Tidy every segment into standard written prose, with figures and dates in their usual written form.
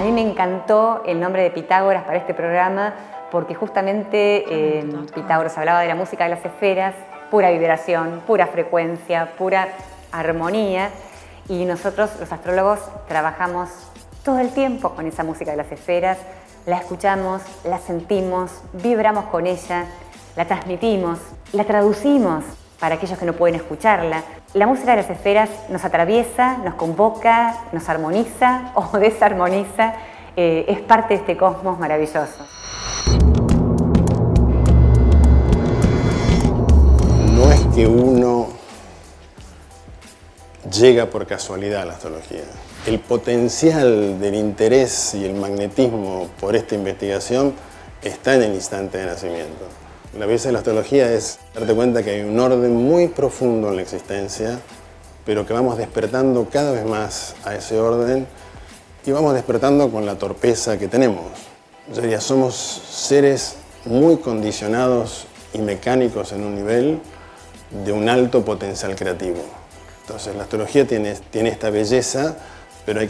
mí me encantó el nombre de Pitágoras para este programa porque justamente Pitágoras hablaba de la música de las esferas, pura vibración, pura frecuencia, pura armonía, y nosotros los astrólogos trabajamos todo el tiempo con esa música de las esferas, la escuchamos, la sentimos, vibramos con ella, la transmitimos, la traducimos para aquellos que no pueden escucharla. La música de las esferas nos atraviesa, nos convoca, nos armoniza o desarmoniza, es parte de este cosmos maravilloso. No es que uno llega por casualidad a la astrología. El potencial del interés y el magnetismo por esta investigación está en el instante de nacimiento. La belleza de la astrología es darte cuenta que hay un orden muy profundo en la existencia, pero que vamos despertando cada vez más a ese orden y vamos despertando con la torpeza que tenemos. Yo diría, somos seres muy condicionados y mecánicos en un nivel de un alto potencial creativo. Entonces la astrología tiene esta belleza, pero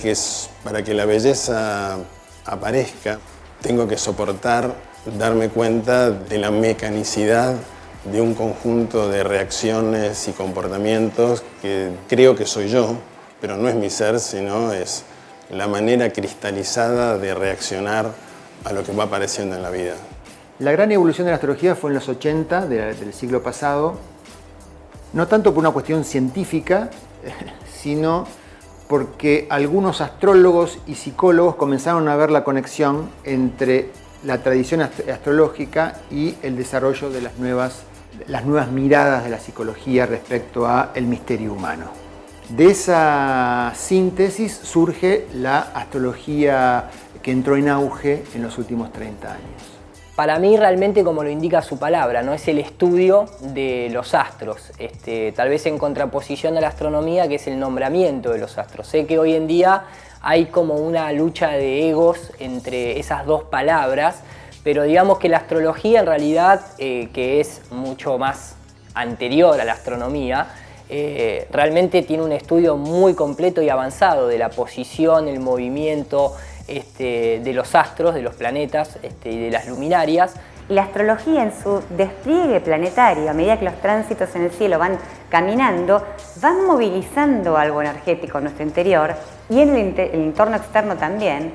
para que la belleza aparezca, tengo que soportar darme cuenta de la mecanicidad de un conjunto de reacciones y comportamientos que creo que soy yo, pero no es mi ser, sino es la manera cristalizada de reaccionar a lo que va apareciendo en la vida. La gran evolución de la astrología fue en los 80 del siglo pasado, no tanto por una cuestión científica, sino porque algunos astrólogos y psicólogos comenzaron a ver la conexión entre la tradición astrológica y el desarrollo de las nuevas miradas de la psicología respecto al misterio humano. De esa síntesis surge la astrología que entró en auge en los últimos 30 años. Para mí realmente, como lo indica su palabra, ¿no? Es el estudio de los astros, tal vez en contraposición a la astronomía, que es el nombramiento de los astros. Sé que hoy en día hay como una lucha de egos entre esas dos palabras, pero digamos que la astrología en realidad, que es mucho más anterior a la astronomía, realmente tiene un estudio muy completo y avanzado de la posición, el movimiento de los astros, de los planetas y de las luminarias. La astrología en su despliegue planetario, a medida que los tránsitos en el cielo van caminando, van movilizando algo energético en nuestro interior y en el entorno externo también.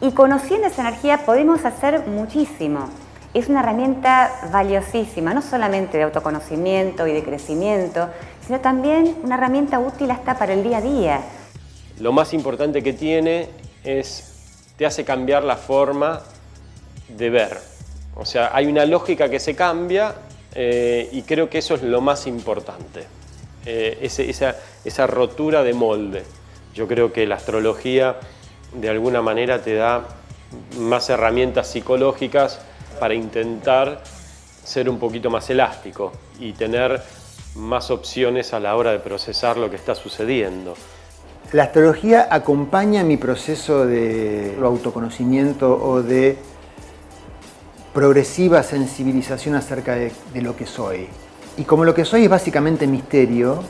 Y conociendo esa energía podemos hacer muchísimo. Es una herramienta valiosísima, no solamente de autoconocimiento y de crecimiento, sino también una herramienta útil hasta para el día a día. Lo más importante que tiene te hace cambiar la forma de ver. O sea, hay una lógica que se cambia y creo que eso es lo más importante. Esa rotura de molde. Yo creo que la astrología de alguna manera te da más herramientas psicológicas para intentar ser un poquito más elástico y tener más opciones a la hora de procesar lo que está sucediendo. La astrología acompaña mi proceso de autoconocimiento o de progresiva sensibilización acerca de lo que soy. Y como lo que soy es básicamente misterio,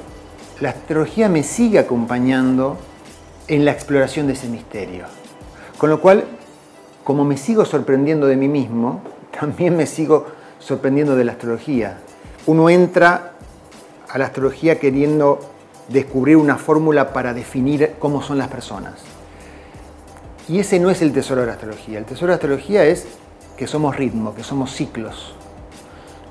la astrología me sigue acompañando en la exploración de ese misterio. Con lo cual, como me sigo sorprendiendo de mí mismo, también me sigo sorprendiendo de la astrología. Uno entra a la astrología queriendo descubrir una fórmula para definir cómo son las personas. Y ese no es el tesoro de la astrología. El tesoro de la astrología es que somos ritmo, que somos ciclos.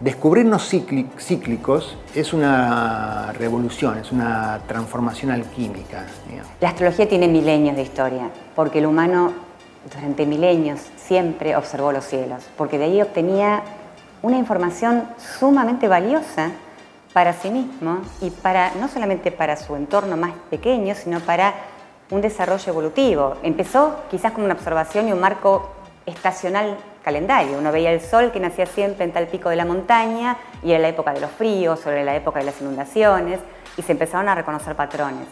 Descubrirnos cíclicos es una revolución, es una transformación alquímica, digamos. La astrología tiene milenios de historia, porque el humano durante milenios siempre observó los cielos, porque de ahí obtenía una información sumamente valiosa para sí mismo y no solamente para su entorno más pequeño, sino para un desarrollo evolutivo. Empezó quizás como una observación y un marco estacional calendario. Uno veía el sol que nacía siempre en tal pico de la montaña y era la época de los fríos o era la época de las inundaciones y se empezaron a reconocer patrones.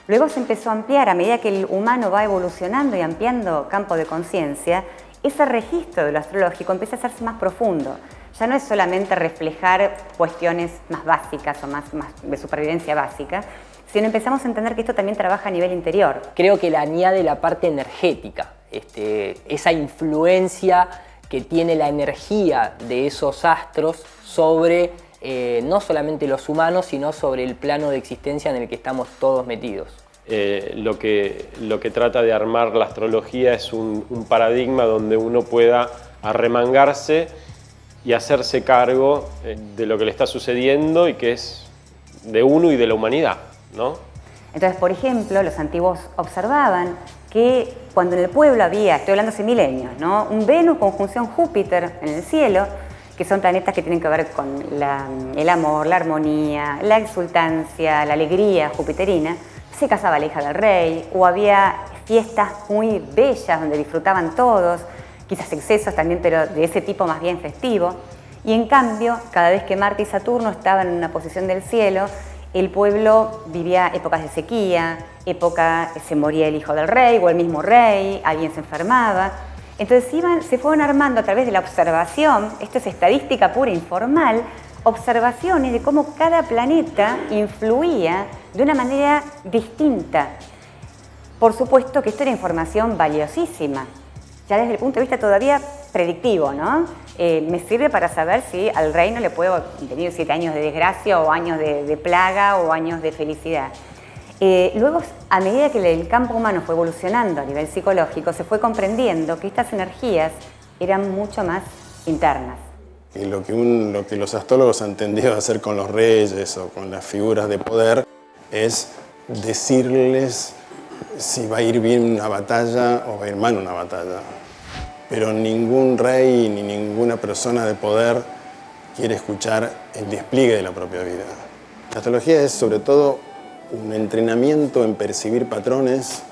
Luego se empezó a ampliar, a medida que el humano va evolucionando y ampliando campo de conciencia, ese registro de lo astrológico empieza a hacerse más profundo. Ya no es solamente reflejar cuestiones más básicas o más de supervivencia básica, sino empezamos a entender que esto también trabaja a nivel interior. Creo que le añade la parte energética. esa influencia que tiene la energía de esos astros sobre no solamente los humanos, sino sobre el plano de existencia en el que estamos todos metidos. Lo que trata de armar la astrología es un paradigma donde uno pueda arremangarse y hacerse cargo de lo que le está sucediendo y que es de uno y de la humanidad, ¿no? Entonces, por ejemplo, los antiguos observaban que cuando en el pueblo había, estoy hablando hace milenios, ¿no?, un Venus conjunción Júpiter en el cielo, que son planetas que tienen que ver con el amor, la armonía, la exultancia, la alegría jupiterina, se casaba la hija del rey, o había fiestas muy bellas donde disfrutaban todos, quizás excesos también, pero de ese tipo más bien festivo. Y en cambio, cada vez que Marte y Saturno estaban en una posición del cielo, el pueblo vivía épocas de sequía, se moría el hijo del rey o el mismo rey, alguien se enfermaba. Entonces se fueron armando a través de la observación, esto es estadística pura, informal, observaciones de cómo cada planeta influía de una manera distinta. Por supuesto que esto era información valiosísima, ya desde el punto de vista todavía predictivo, ¿no? Me sirve para saber si al reino le puedo venir 7 años de desgracia o años de plaga o años de felicidad. Luego, a medida que el campo humano fue evolucionando a nivel psicológico, se fue comprendiendo que estas energías eran mucho más internas. Y lo que los astrólogos han tendido a hacer con los reyes o con las figuras de poder es decirles si va a ir bien una batalla o va a ir mal una batalla. Pero ningún rey ni ninguna persona de poder quiere escuchar el despliegue de la propia vida. La astrología es sobre todo un entrenamiento en percibir patrones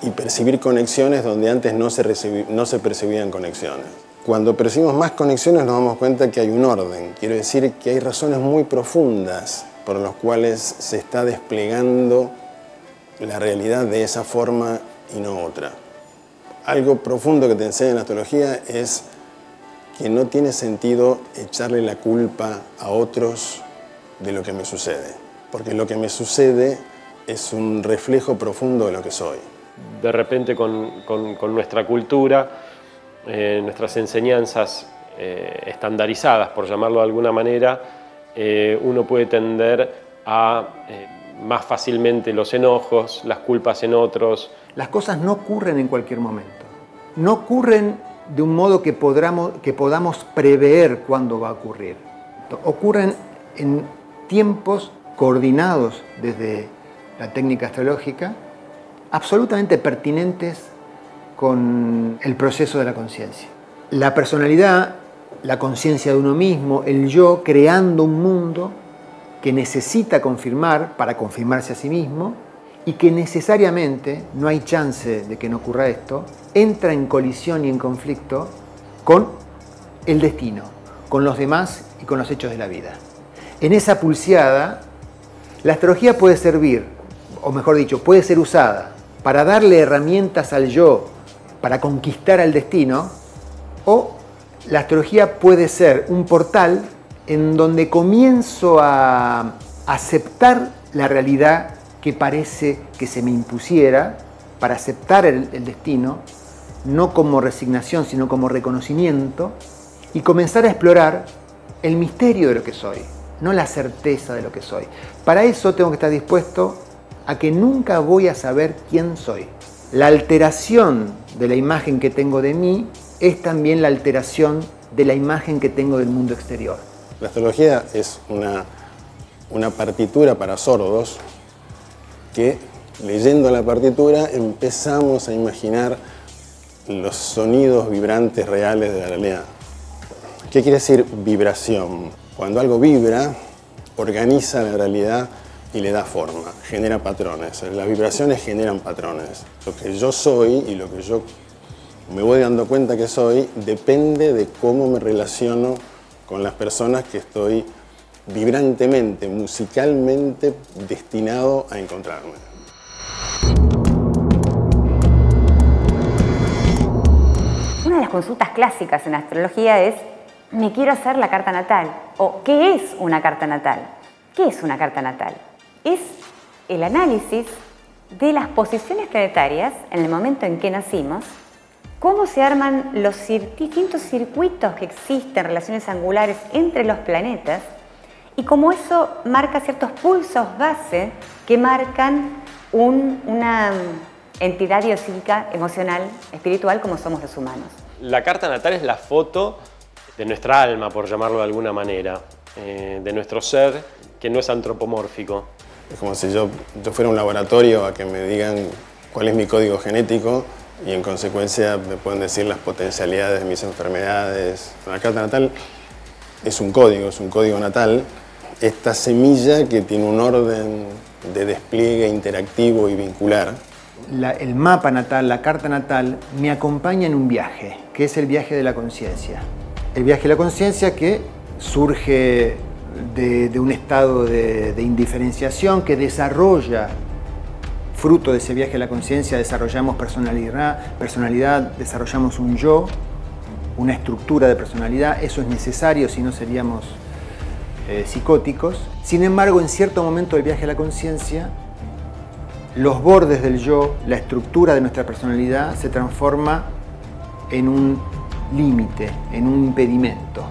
y percibir conexiones donde antes no se percibían conexiones. Cuando percibimos más conexiones nos damos cuenta que hay un orden. Quiero decir que hay razones muy profundas por las cuales se está desplegando la realidad de esa forma y no otra. Algo profundo que te enseña la astrología es que no tiene sentido echarle la culpa a otros de lo que me sucede, porque lo que me sucede es un reflejo profundo de lo que soy. De repente con nuestra cultura, nuestras enseñanzas estandarizadas, por llamarlo de alguna manera, uno puede tender a más fácilmente los enojos, las culpas en otros. Las cosas no ocurren en cualquier momento. No ocurren de un modo que podamos prever cuándo va a ocurrir. Ocurren en tiempos coordinados desde la técnica astrológica, absolutamente pertinentes con el proceso de la conciencia. La personalidad, la conciencia de uno mismo, el yo creando un mundo que necesita confirmar para confirmarse a sí mismo y que necesariamente, no hay chance de que no ocurra esto, entra en colisión y en conflicto con el destino, con los demás y con los hechos de la vida. En esa pulseada, la astrología puede servir, o mejor dicho, puede ser usada para darle herramientas al yo para conquistar al destino, o la astrología puede ser un portal en donde comienzo a aceptar la realidad que parece que se me impusiera, para aceptar el destino, no como resignación, sino como reconocimiento, y comenzar a explorar el misterio de lo que soy, no la certeza de lo que soy. Para eso tengo que estar dispuesto a que nunca voy a saber quién soy. La alteración de la imagen que tengo de mí es también la alteración de la imagen que tengo del mundo exterior. La astrología es una partitura para sordos que, leyendo la partitura, empezamos a imaginar los sonidos vibrantes reales de la realidad. ¿Qué quiere decir vibración? Cuando algo vibra, organiza la realidad y le da forma, genera patrones. Las vibraciones generan patrones. Lo que yo soy y lo que yo me voy dando cuenta que soy depende de cómo me relaciono con las personas que estoy vibrantemente, musicalmente destinado a encontrarme. Una de las consultas clásicas en astrología es: me quiero hacer la carta natal. O ¿qué es una carta natal? ¿Qué es una carta natal? Es el análisis de las posiciones planetarias en el momento en que nacimos cómo se arman los distintos circuitos que existen, relaciones angulares entre los planetas, y cómo eso marca ciertos pulsos base que marcan una entidad biopsíquica, emocional, espiritual, como somos los humanos. La carta natal es la foto de nuestra alma, por llamarlo de alguna manera, de nuestro ser, que no es antropomórfico. Es como si yo fuera a un laboratorio a que me digan cuál es mi código genético y en consecuencia me pueden decir las potencialidades de mis enfermedades. La carta natal es un código natal, esta semilla que tiene un orden de despliegue interactivo y vincular. El mapa natal, la carta natal, me acompaña en un viaje, que es el viaje de la conciencia. El viaje de la conciencia que surge de un estado de indiferenciación que desarrolla, fruto de ese viaje de la conciencia, desarrollamos personalidad, desarrollamos un yo, una estructura de personalidad. Eso es necesario, si no seríamos psicóticos. Sin embargo, en cierto momento del viaje de la conciencia, los bordes del yo, la estructura de nuestra personalidad se transforma en un límite, en un impedimento.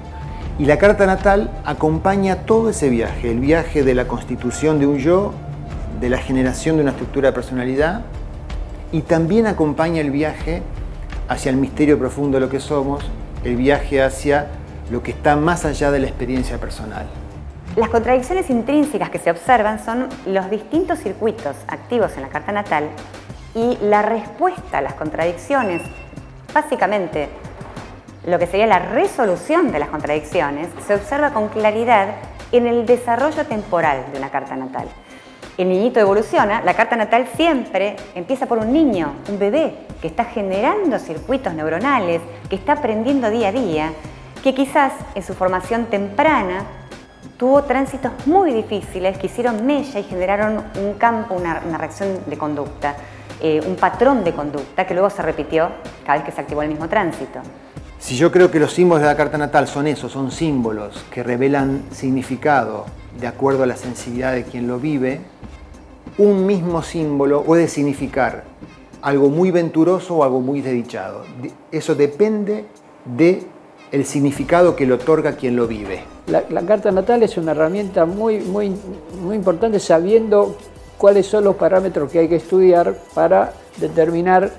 Y la carta natal acompaña todo ese viaje, el viaje de la constitución de un yo, de la generación de una estructura de personalidad, y también acompaña el viaje hacia el misterio profundo de lo que somos, el viaje hacia lo que está más allá de la experiencia personal. Las contradicciones intrínsecas que se observan son los distintos circuitos activos en la carta natal y la respuesta a las contradicciones, básicamente lo que sería la resolución de las contradicciones, se observa con claridad en el desarrollo temporal de una carta natal. El niñito evoluciona, la carta natal siempre empieza por un niño, un bebé, que está generando circuitos neuronales, que está aprendiendo día a día, que quizás en su formación temprana tuvo tránsitos muy difíciles que hicieron mella y generaron un campo, una reacción de conducta, un patrón de conducta que luego se repitió cada vez que se activó el mismo tránsito. Si yo creo que los símbolos de la carta natal son esos, son símbolos que revelan significado de acuerdo a la sensibilidad de quien lo vive, un mismo símbolo puede significar algo muy venturoso o algo muy desdichado. Eso depende del significado que le otorga quien lo vive. La carta natal es una herramienta muy importante, sabiendo cuáles son los parámetros que hay que estudiar para determinar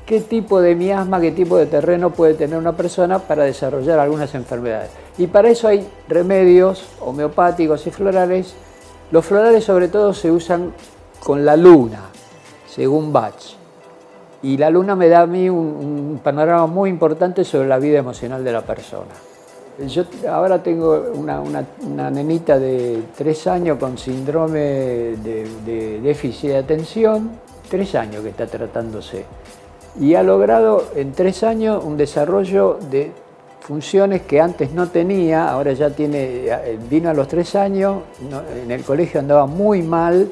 qué tipo de miasma, qué tipo de terreno puede tener una persona para desarrollar algunas enfermedades. Y para eso hay remedios homeopáticos y florales. Los florales sobre todo se usan con la luna, según Bach. Y la luna me da a mí un panorama muy importante sobre la vida emocional de la persona. Yo ahora tengo una nenita de 3 años con síndrome de déficit de atención, 3 años que está tratándose. Y ha logrado en 3 años un desarrollo de funciones que antes no tenía, ahora ya tiene, vino a los 3 años, en el colegio andaba muy mal,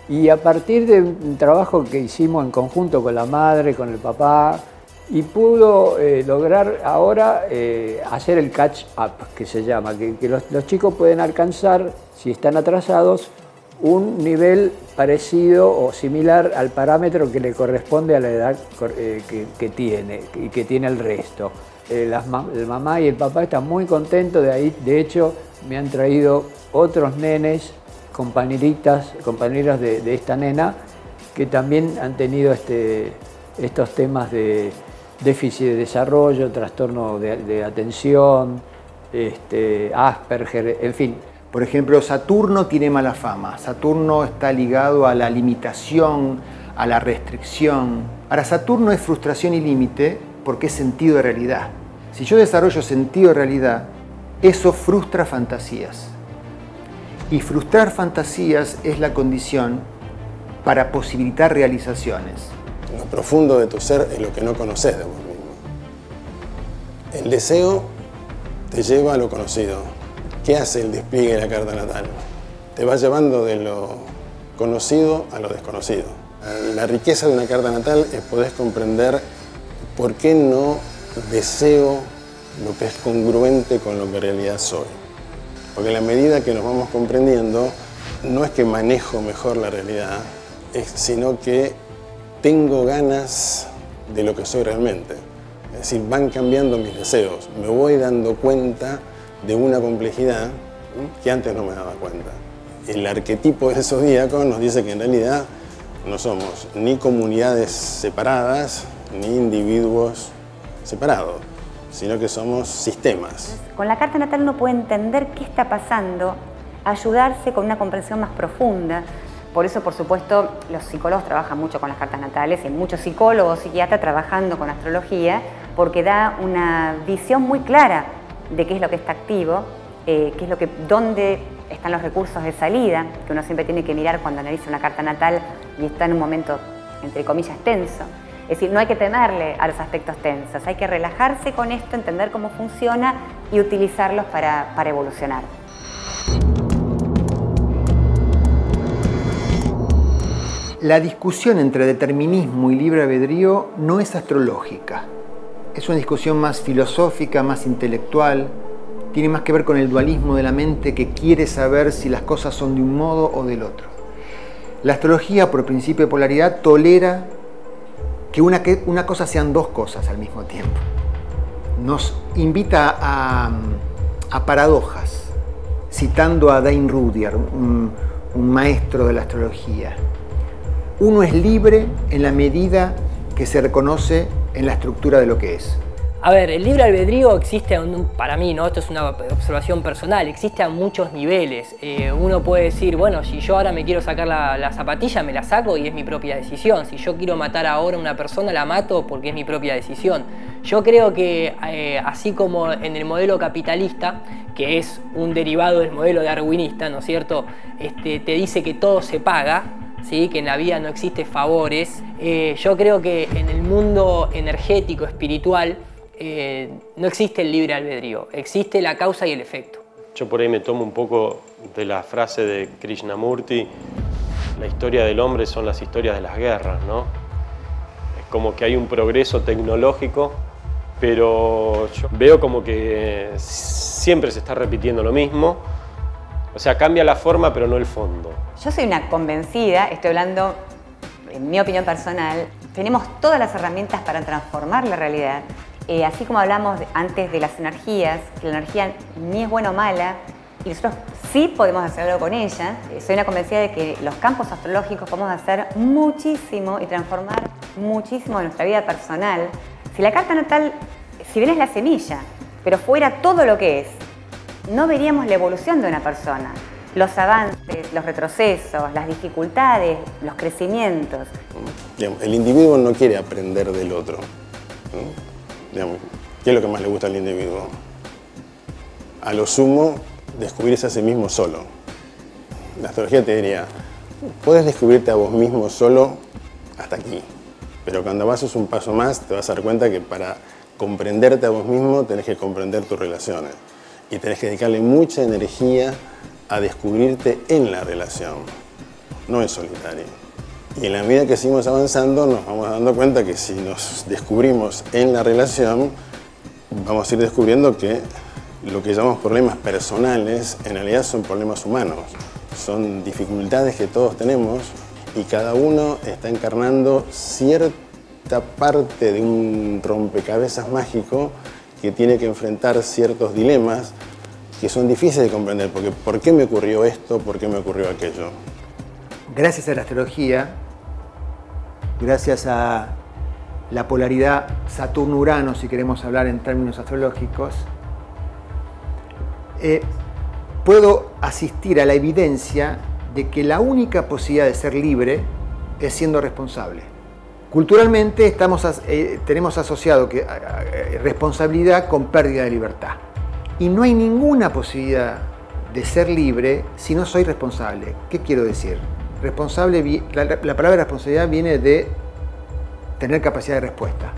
y a partir de un trabajo que hicimos en conjunto con la madre, con el papá, y pudo lograr ahora hacer el catch up, que se llama, que los chicos pueden alcanzar, si están atrasados, un nivel parecido o similar al parámetro que le corresponde a la edad que tiene y que tiene el resto. La mamá y el papá están muy contentos de ahí, de hecho me han traído otros nenes, compañeras de esta nena, que también han tenido estos temas de déficit de desarrollo, trastorno de atención, Asperger, en fin. Por ejemplo, Saturno tiene mala fama. Saturno está ligado a la limitación, a la restricción. Ahora, Saturno es frustración y límite porque es sentido de realidad. Si yo desarrollo sentido de realidad, eso frustra fantasías. Y frustrar fantasías es la condición para posibilitar realizaciones. Lo profundo de tu ser es lo que no conoces de vos mismo. El deseo te lleva a lo conocido. ¿Qué hace el despliegue de la carta natal? Te va llevando de lo conocido a lo desconocido. La riqueza de una carta natal es poder comprender por qué no deseo lo que es congruente con lo que en realidad soy. Porque en la medida que nos vamos comprendiendo, no es que manejo mejor la realidad, sino que tengo ganas de lo que soy realmente. Es decir, van cambiando mis deseos. Me voy dando cuenta de una complejidad que antes no me daba cuenta. El arquetipo de zodíaco nos dice que en realidad no somos ni comunidades separadas ni individuos separados, sino que somos sistemas. Con la carta natal uno puede entender qué está pasando, ayudarse con una comprensión más profunda. Por eso, por supuesto, los psicólogos trabajan mucho con las cartas natales y hay muchos psicólogos, psiquiatras trabajando con astrología porque da una visión muy clara de qué es lo que está activo, dónde están los recursos de salida, que uno siempre tiene que mirar cuando analiza una carta natal y está en un momento, entre comillas, tenso. Es decir, no hay que temerle a los aspectos tensos, hay que relajarse con esto, entender cómo funciona y utilizarlos para evolucionar. La discusión entre determinismo y libre albedrío no es astrológica. Es una discusión más filosófica, más intelectual. Tiene más que ver con el dualismo de la mente que quiere saber si las cosas son de un modo o del otro. La astrología, por principio de polaridad, tolera que una cosa sean dos cosas al mismo tiempo. Nos invita a paradojas, citando a Dane Rudhyar, un maestro de la astrología. Uno es libre en la medida que se reconoce en la estructura de lo que es. A ver, el libre albedrío existe, para mí, ¿no? Esto es una observación personal, existe a muchos niveles. Uno puede decir, bueno, si yo ahora me quiero sacar la zapatilla, me la saco y es mi propia decisión. Si yo quiero matar ahora a una persona, la mato porque es mi propia decisión. Yo creo que, así como en el modelo capitalista, que es un derivado del modelo darwinista, ¿no es cierto?, te dice que todo se paga, ¿sí?, que en la vida no existe favores. Yo creo que en el mundo energético, espiritual, no existe el libre albedrío, existe la causa y el efecto. Yo por ahí me tomo un poco de la frase de Krishnamurti, la historia del hombre son las historias de las guerras, ¿no? Es como que hay un progreso tecnológico, pero yo veo como que siempre se está repitiendo lo mismo. O sea, cambia la forma, pero no el fondo. Yo soy una convencida, estoy hablando en mi opinión personal, tenemos todas las herramientas para transformar la realidad. Así como hablamos antes de las energías, que la energía ni es buena o mala, y nosotros sí podemos hacer algo con ella, soy una convencida de que los campos astrológicos podemos hacer muchísimo y transformar muchísimo de nuestra vida personal. Si la carta natal, si bien es la semilla, pero fuera todo lo que es, no veríamos la evolución de una persona, los avances, los retrocesos, las dificultades, los crecimientos. Digamos, el individuo no quiere aprender del otro, ¿no? Digamos, ¿qué es lo que más le gusta al individuo? A lo sumo, descubrirse a sí mismo solo. La astrología te diría, puedes descubrirte a vos mismo solo hasta aquí, pero cuando vas un paso más te vas a dar cuenta que para comprenderte a vos mismo tenés que comprender tus relaciones y tenés que dedicarle mucha energía a descubrirte en la relación, no en solitario. Y en la medida que seguimos avanzando nos vamos dando cuenta que si nos descubrimos en la relación, vamos a ir descubriendo que lo que llamamos problemas personales en realidad son problemas humanos. Son dificultades que todos tenemos y cada uno está encarnando cierta parte de un rompecabezas mágico que tiene que enfrentar ciertos dilemas que son difíciles de comprender, porque ¿por qué me ocurrió esto? ¿Por qué me ocurrió aquello? Gracias a la astrología, gracias a la polaridad Saturno-Urano, si queremos hablar en términos astrológicos, puedo asistir a la evidencia de que la única posibilidad de ser libre es siendo responsable. Culturalmente tenemos asociado responsabilidad con pérdida de libertad. Y no hay ninguna posibilidad de ser libre si no soy responsable. ¿Qué quiero decir? Responsable, la palabra responsabilidad viene de tener capacidad de respuesta.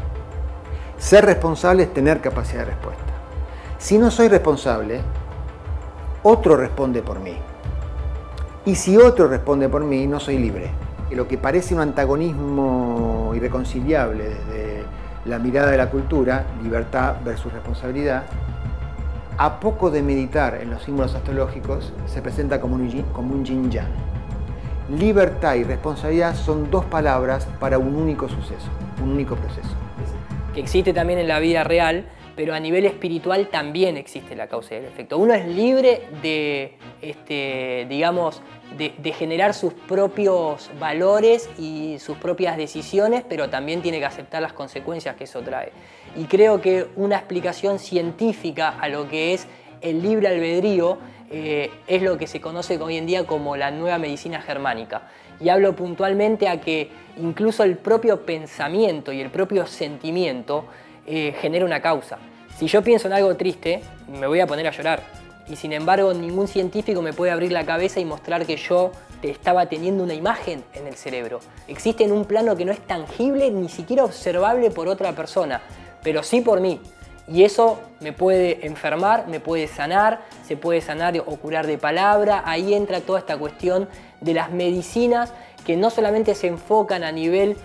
Ser responsable es tener capacidad de respuesta. Si no soy responsable, otro responde por mí. Y si otro responde por mí, no soy libre. Lo que parece un antagonismo irreconciliable desde la mirada de la cultura, libertad versus responsabilidad, a poco de meditar en los símbolos astrológicos, se presenta como un yin-yang. Libertad y responsabilidad son dos palabras para un único suceso, un único proceso. existe también en la vida real, pero a nivel espiritual también existe la causa y el efecto. Uno es libre de, digamos, de generar sus propios valores y sus propias decisiones, pero también tiene que aceptar las consecuencias que eso trae. Y creo que una explicación científica a lo que es el libre albedrío es lo que se conoce hoy en día como la nueva medicina germánica. Y hablo puntualmente a que incluso el propio pensamiento y el propio sentimiento genera una causa. Si yo pienso en algo triste, me voy a poner a llorar. Y sin embargo, ningún científico me puede abrir la cabeza y mostrar que yo estaba teniendo una imagen en el cerebro. Existe en un plano que no es tangible, ni siquiera observable por otra persona, pero sí por mí. Y eso me puede enfermar, me puede sanar, se puede sanar o curar de palabra. Ahí entra toda esta cuestión de las medicinas que no solamente se enfocan a nivel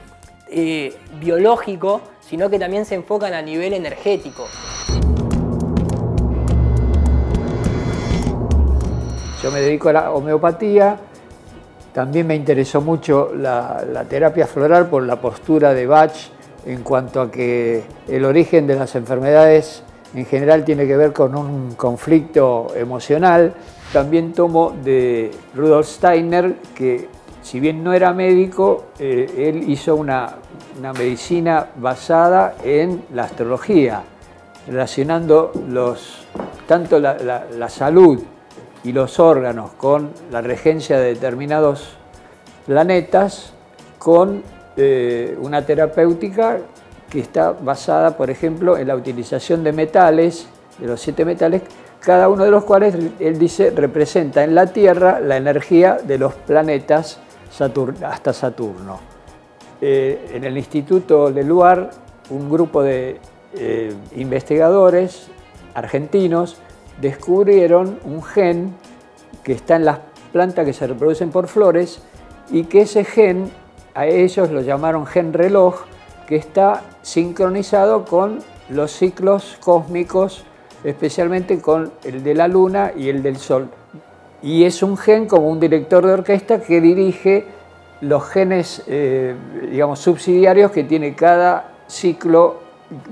biológico, sino que también se enfocan a nivel energético. Yo me dedico a la homeopatía, también me interesó mucho la terapia floral por la postura de Bach en cuanto a que el origen de las enfermedades en general tiene que ver con un conflicto emocional. También tomo de Rudolf Steiner, que si bien no era médico, él hizo una medicina basada en la astrología, relacionando tanto la salud y los órganos con la regencia de determinados planetas con una terapéutica que está basada, por ejemplo, en la utilización de metales, de los 7 metales, cada uno de los cuales, él dice, representa en la Tierra la energía de los planetas hasta Saturno. En el Instituto Leluar, un grupo de investigadores argentinos descubrieron un gen que está en las plantas que se reproducen por flores y que ese gen, a ellos lo llamaron gen reloj, que está sincronizado con los ciclos cósmicos, especialmente con el de la Luna y el del Sol. Y es un gen como un director de orquesta que dirige los genes, digamos, subsidiarios que tiene cada ciclo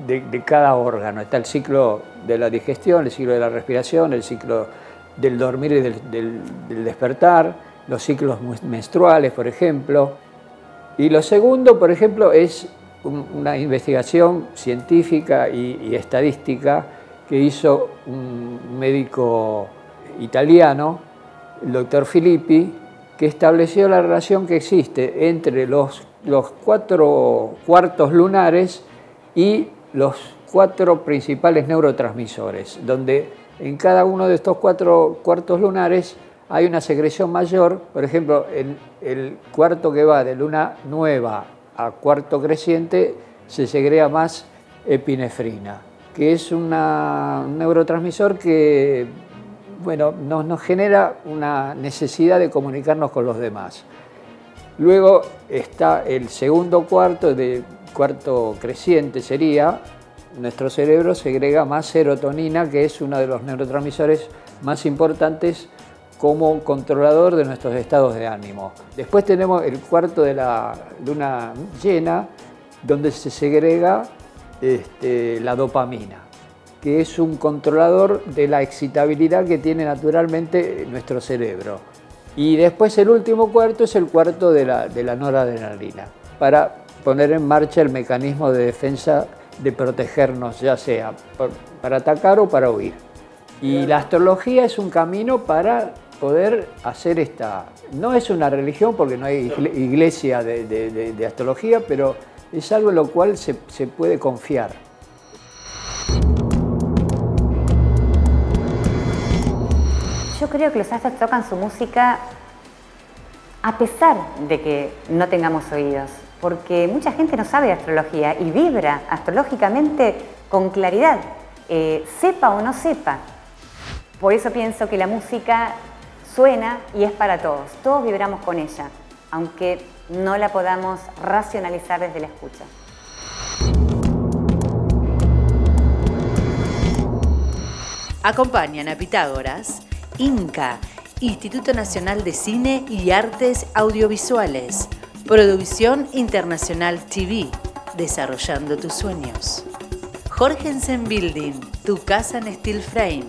de cada órgano. Está el ciclo de la digestión, el ciclo de la respiración, el ciclo del dormir y del despertar, los ciclos menstruales, por ejemplo. Y lo segundo, por ejemplo, es una investigación científica y estadística que hizo un médico italiano, el doctor Filippi, que estableció la relación que existe entre los 4 cuartos lunares y los 4 principales neurotransmisores, donde en cada uno de estos 4 cuartos lunares hay una secreción mayor. Por ejemplo, el cuarto que va de luna nueva a cuarto creciente se segrega más epinefrina, que es un neurotransmisor que, bueno, nos genera una necesidad de comunicarnos con los demás. Luego está el segundo cuarto, de cuarto creciente sería, nuestro cerebro segrega más serotonina, que es uno de los neurotransmisores más importantes como controlador de nuestros estados de ánimo. Después tenemos el cuarto de la luna llena, donde se segrega la dopamina, que es un controlador de la excitabilidad que tiene naturalmente nuestro cerebro. Y después el último cuarto es el cuarto de la noradrenalina, para poner en marcha el mecanismo de defensa, de protegernos, ya sea para atacar o para huir. Y la astrología es un camino para poder hacer esta... No es una religión porque no hay iglesia de astrología, pero es algo en lo cual se puede confiar. Yo creo que los astros tocan su música a pesar de que no tengamos oídos, porque mucha gente no sabe de astrología y vibra astrológicamente con claridad, sepa o no sepa. Por eso pienso que la música suena y es para todos. Todos vibramos con ella, aunque no la podamos racionalizar desde la escucha. Acompañan a Pitágoras, INCA, Instituto Nacional de Cine y Artes Audiovisuales, Producción Internacional TV, desarrollando tus sueños. Jorgensen Building, tu casa en steel frame.